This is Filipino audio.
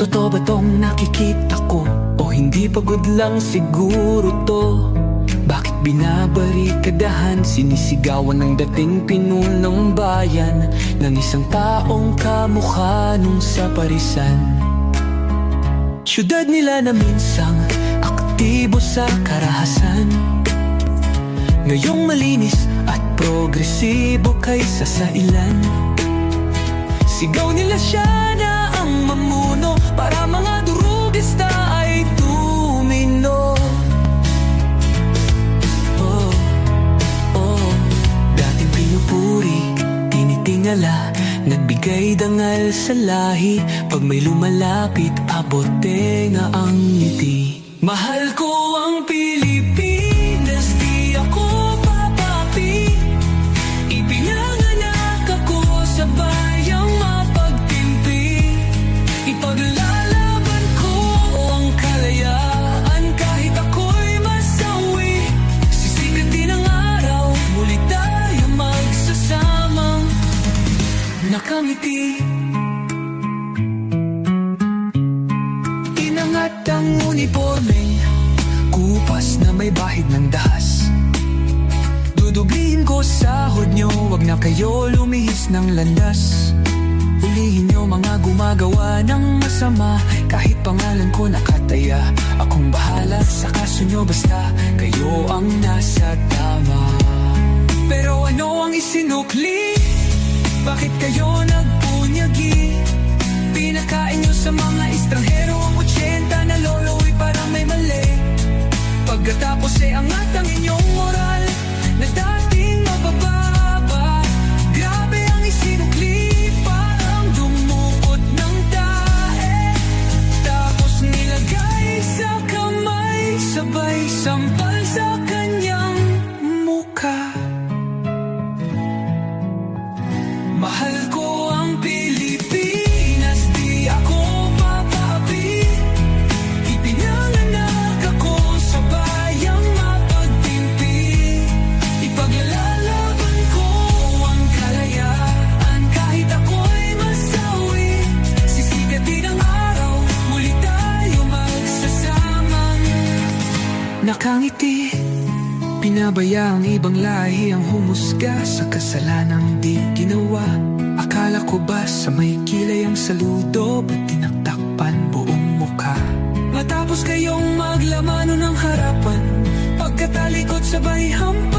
Totoo ba tong nakikita ko? O hindi pagod lang siguro to? Bakit binabarikadahan, sinisigawan ng dating pinunong bayan ng isang taong kamukha nung sa parisan? Syudad nila na minsang aktibo sa karahasan, ngayong malinis at progresibo kaysa sa ilan. Sigaw nila siya na ang mamuno, para mga durugista ay tumino. Dating pinupuri, tinitingala, nagbigay dangal sa lahi. Pag may lumalapit, abot tenga ang ngiti. Mahal ko ang Pilipinas, di ako papapi. Ipinanganak ako sa bayang mapagtimpi. Ipaglalaban ko ang kalayaan kahit ako'y masawi. Sisikat din ang araw, muli tayo magsasamang nakangiti. Inangat ang uniformeng kupas na may bahid ng dahas. Dudublihin ko sahod nyo, wag na kayo lumihis ng landas. Hulihin nyo mga gumagawa ng masama, kahit pangalan ko nakataya. Akong bahala sa kaso nyo, basta kayo ang nasa tama. Pero ano ang isinukli? Bakit kayo nagpunyagi? Pinakain nyo sa mga estranghero ang 80 na lolo'y parang may mali. Pagkatapos angat ang inyong moral na dating mabababa. Grabe ang isinukli, parang dumukot ng tae. Tapos nilagay sa kamay, sabay sampal sa kanyang mukha. Mahal ko ang Pilipinas, di ako papapi. Ipinanganak ako sa bayang mapagtimpi. Ipaglalaban ko ang kalayaan kahit ako'y masawi. Sisikat din ang araw, muli tayo magsasamang nakangiti. Pinabaya ang ibang lahi ang humusga sa kasalanang di ginawa. Akala ko ba sa may kilay ang saludo, ba't tinaktakpan buong mukha? Matapos kayong maglamano ng harapan, pagkatalikod sabay hampa.